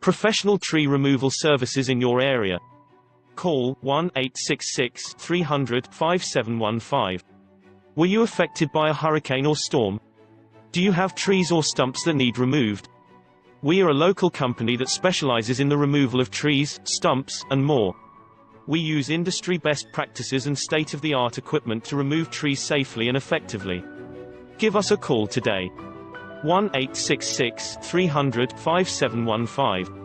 Professional tree removal services in your area. Call 1-866-300-5715. Were you affected by a hurricane or storm? Do you have trees or stumps that need removed? We are a local company that specializes in the removal of trees, stumps, and more. We use industry best practices and state-of-the-art equipment to remove trees safely and effectively. Give us a call today. 1-866-300-5715.